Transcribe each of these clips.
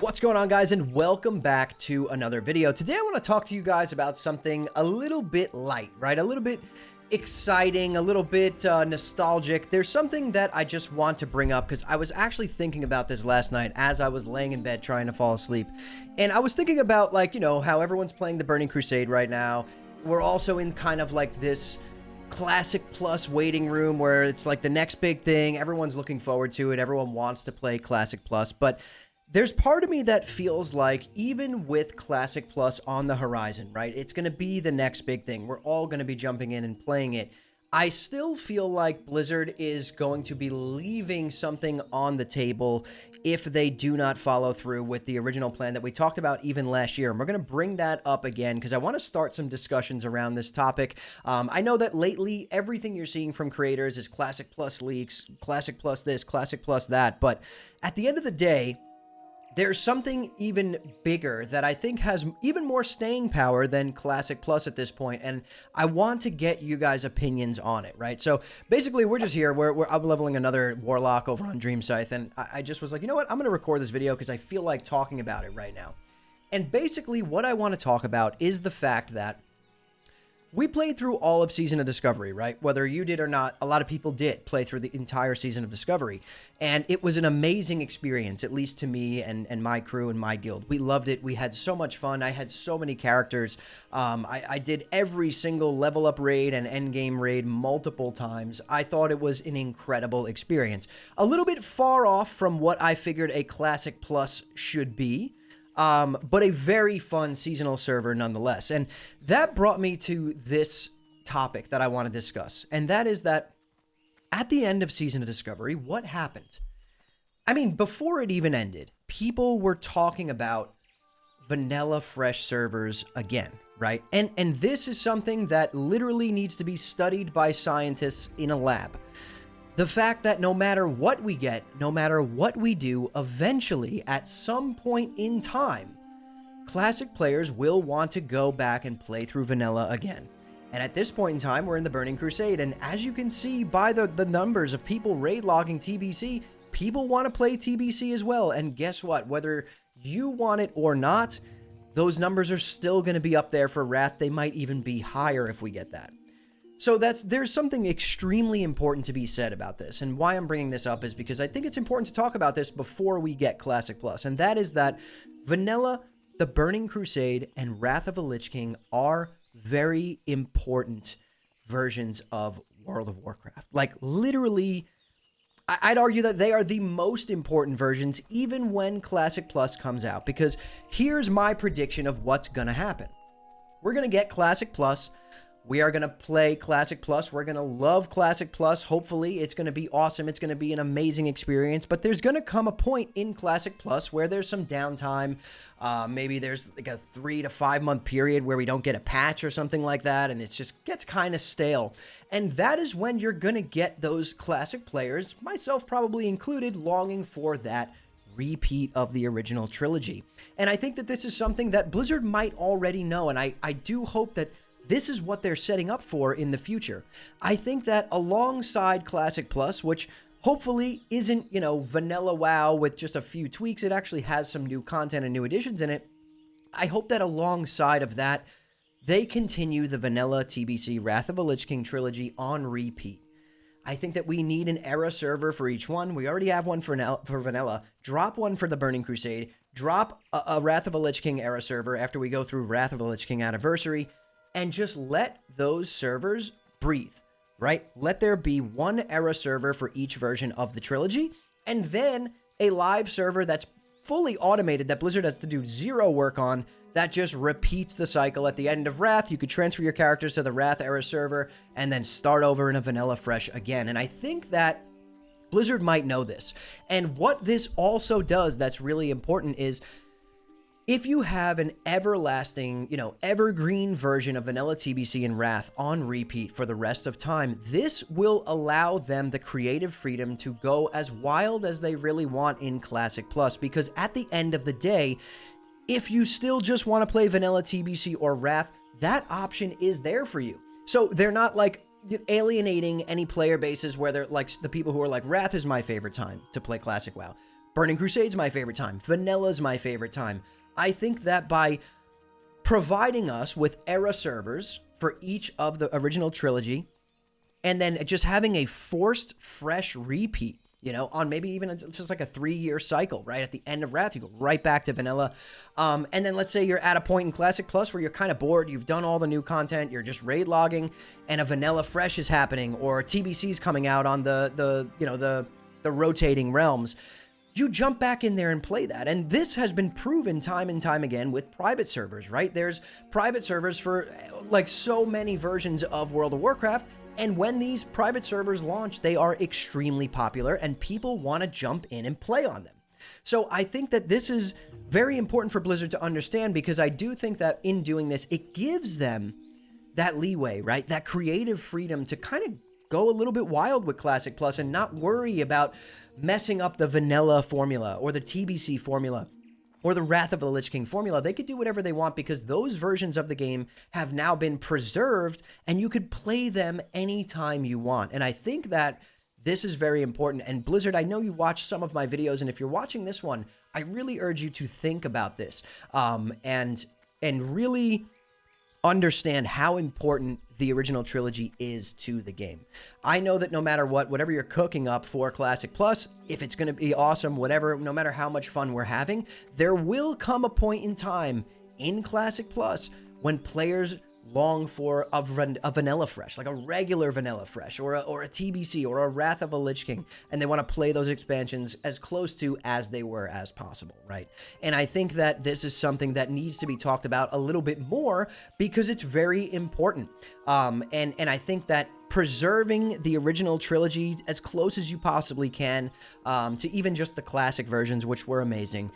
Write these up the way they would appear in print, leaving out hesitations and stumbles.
What's going on, guys, and welcome back to another video. Today I want to talk to you guys about something a little bit light, right? A little bit exciting, a little bit nostalgic. There's something that I just want to bring up because I was actually thinking about this last night as I was laying in bed trying to fall asleep. And I was thinking about, like, you know, how everyone's playing the Burning Crusade right now. We're also in kind of like this Classic Plus waiting room where it's like the next big thing. Everyone's looking forward to it. Everyone wants to play Classic Plus, but there's part of me that feels like even with Classic Plus on the horizon, right? It's going to be the next big thing. We're all going to be jumping in and playing it. I still feel like Blizzard is going to be leaving something on the table if they do not follow through with the original plan that we talked about even last year. And we're going to bring that up again because I want to start some discussions around this topic. I know that lately everything you're seeing from creators is Classic Plus leaks, Classic Plus this, Classic Plus that. But at the end of the day, there's something even bigger that I think has even more staying power than Classic Plus at this point, and I want to get you guys' opinions on it, right? So basically, we're just here. We're up-leveling another Warlock over on Dream Scythe, and I just was like, you know what? I'm going to record this video because I feel like talking about it right now. And basically, what I want to talk about is the fact that we played through all of Season of Discovery, right? Whether you did or not, a lot of people did play through the entire Season of Discovery. And it was an amazing experience, at least to me and my crew and my guild. We loved it. We had so much fun. I had so many characters. I did every single level up raid and endgame raid multiple times. I thought it was an incredible experience. A little bit far off from what I figured a Classic Plus should be. But a very fun seasonal server nonetheless. And that brought me to this topic that I want to discuss. And that is that at the end of Season of Discovery, what happened? I mean, before it even ended, people were talking about vanilla fresh servers again, right? And this is something that literally needs to be studied by scientists in a lab. The fact that no matter what we get, no matter what we do, eventually, at some point in time, Classic players will want to go back and play through vanilla again. And at this point in time, we're in the Burning Crusade, and as you can see by the numbers of people raid logging TBC, people want to play TBC as well. And guess what? Whether you want it or not, those numbers are still going to be up there for Wrath. They might even be higher if we get that. So there's something extremely important to be said about this, and why I'm bringing this up is because I think it's important to talk about this before we get Classic Plus, and that is that Vanilla, the Burning Crusade, and Wrath of the Lich King are very important versions of World of Warcraft. Like, literally, I'd argue that they are the most important versions even when Classic Plus comes out, because here's my prediction of what's going to happen. We're going to get Classic Plus. We are going to play Classic Plus. We're going to love Classic Plus. Hopefully, it's going to be awesome. It's going to be an amazing experience. But there's going to come a point in Classic Plus where there's some downtime. Maybe there's like a 3 to 5 month period where we don't get a patch or something like that, and it just gets kind of stale. And that is when you're going to get those Classic players, myself probably included, longing for that repeat of the original trilogy. And I think that this is something that Blizzard might already know, and I do hope that this is what they're setting up for in the future. I think that alongside Classic Plus, which hopefully isn't, you know, vanilla WoW with just a few tweaks, it actually has some new content and new additions in it. I hope that alongside of that, they continue the vanilla TBC Wrath of the Lich King trilogy on repeat. I think that we need an era server for each one. We already have one for vanilla. Drop one for the Burning Crusade. Drop a Wrath of the Lich King era server after we go through Wrath of the Lich King Anniversary. And just let those servers breathe, right? Let there be one era server for each version of the trilogy, and then a live server that's fully automated that Blizzard has to do zero work on, that just repeats the cycle. At the end of Wrath, you could transfer your characters to the Wrath era server and then start over in a vanilla fresh again. And I think that Blizzard might know this. And what this also does that's really important is, if you have an everlasting, you know, evergreen version of vanilla TBC and Wrath on repeat for the rest of time, this will allow them the creative freedom to go as wild as they really want in Classic Plus, because at the end of the day, if you still just want to play vanilla TBC or Wrath, that option is there for you. So they're not like alienating any player bases where they're like the people who are like, Wrath is my favorite time to play Classic WoW. Burning Crusade's my favorite time. Vanilla's my favorite time. I think that by providing us with era servers for each of the original trilogy, and then just having a forced, fresh repeat, you know, on maybe even just like a 3-year cycle, right? At the end of Wrath, you go right back to Vanilla. And then let's say you're at a point in Classic Plus where you're kind of bored, you've done all the new content, you're just raid logging, and a Vanilla Fresh is happening, or TBC's coming out on the rotating realms. You jump back in there and play that. And this has been proven time and time again with private servers, right? There's private servers for like so many versions of World of Warcraft. And when these private servers launch, they are extremely popular and people want to jump in and play on them. So I think that this is very important for Blizzard to understand, because I do think that in doing this, it gives them that leeway, right? That creative freedom to kind of go a little bit wild with Classic Plus and not worry about messing up the vanilla formula or the TBC formula or the Wrath of the Lich King formula. They could do whatever they want because those versions of the game have now been preserved and you could play them anytime you want. And I think that this is very important. And Blizzard, I know you watch some of my videos, and if you're watching this one, I really urge you to think about this and really understand how important the original trilogy is to the game. I know that no matter what, whatever you're cooking up for Classic Plus, if it's going to be awesome, whatever, no matter how much fun we're having, there will come a point in time in Classic Plus when players long for a Vanilla Fresh, like a regular Vanilla Fresh, or a TBC, or a Wrath of a Lich King, and they want to play those expansions as close to as they were as possible, right? And I think that this is something that needs to be talked about a little bit more because it's very important. And I think that preserving the original trilogy as close as you possibly can to even just the classic versions, which were amazing,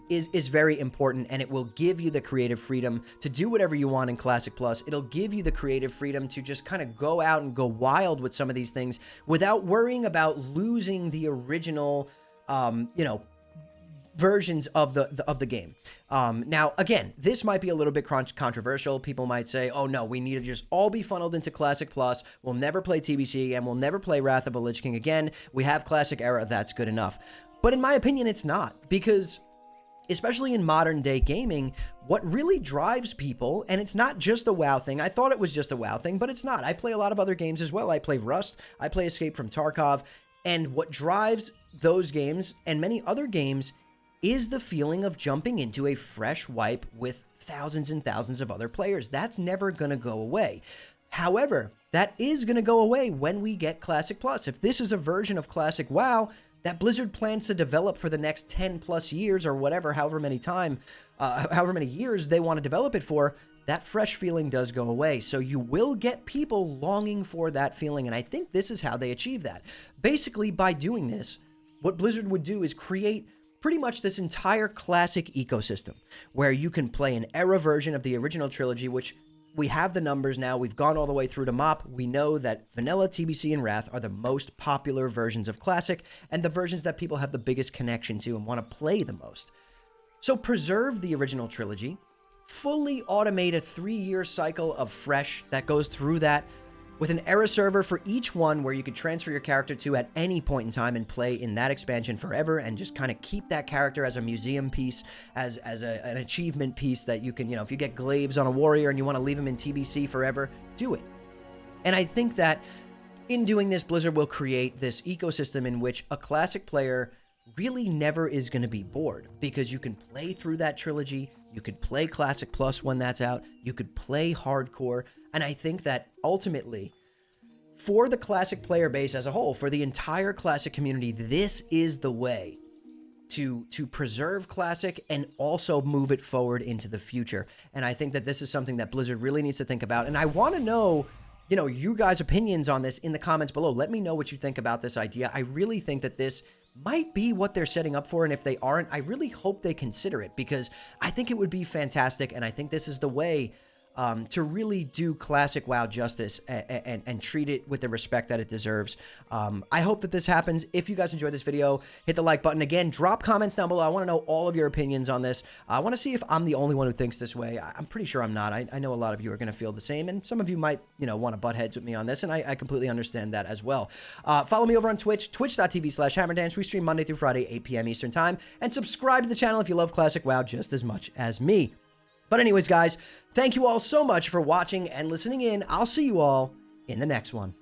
is very important, and it will give you the creative freedom to do whatever you want in Classic Plus. It'll give you the creative freedom to just kind of go out and go wild with some of these things without worrying about losing the original, versions of the game. Now, again, this might be a little bit controversial. People might say, oh no, we need to just all be funneled into Classic Plus. We'll never play TBC again. We'll never play Wrath of a Lich King again. We have Classic Era. That's good enough. But in my opinion, it's not, because especially in modern day gaming, what really drives people, and it's not just a WoW thing. I thought it was just a WoW thing, but it's not. I play a lot of other games as well. I play Rust. I play Escape from Tarkov. And what drives those games and many other games is the feeling of jumping into a fresh wipe with thousands and thousands of other players. That's never going to go away. However, that is going to go away when we get Classic Plus. If this is a version of Classic WoW that Blizzard plans to develop for the next 10 plus years or whatever, however many years they want to develop it for, that fresh feeling does go away. So you will get people longing for that feeling. And I think this is how they achieve that. Basically, by doing this, what Blizzard would do is create pretty much this entire classic ecosystem where you can play an era version of the original trilogy, which we have the numbers now. We've gone all the way through to MOP. We know that Vanilla, TBC, and Wrath are the most popular versions of Classic and the versions that people have the biggest connection to and want to play the most. So preserve the original trilogy, fully automate a 3-year cycle of fresh that goes through that, with an era server for each one where you could transfer your character to at any point in time and play in that expansion forever, and just kind of keep that character as a museum piece, as an achievement piece that you can, if you get glaives on a warrior and you want to leave him in TBC forever, do it. And I think that in doing this, Blizzard will create this ecosystem in which a classic player really never is going to be bored, because you can play through that trilogy, you could play Classic Plus when that's out, you could play Hardcore, and I think that ultimately, for the Classic player base as a whole, for the entire Classic community, this is the way to preserve Classic and also move it forward into the future. And I think that this is something that Blizzard really needs to think about, and I want to know, you guys' opinions on this in the comments below. Let me know what you think about this idea. I really think that this might be what they're setting up for, and if they aren't, I really hope they consider it, because I think it would be fantastic, and I think this is the way to really do classic WoW justice and treat it with the respect that it deserves. I hope that this happens. If you guys enjoyed this video, hit the like button. Again, drop comments down below. I want to know all of your opinions on this. I want to see if I'm the only one who thinks this way. I'm pretty sure I'm not. I know a lot of you are going to feel the same, and some of you might, want to butt heads with me on this, and I completely understand that as well. Follow me over on Twitch, twitch.tv/hammerdance. We stream Monday through Friday, 8 p.m. Eastern Time, and subscribe to the channel if you love classic WoW just as much as me. But anyways, guys, thank you all so much for watching and listening in. I'll see you all in the next one.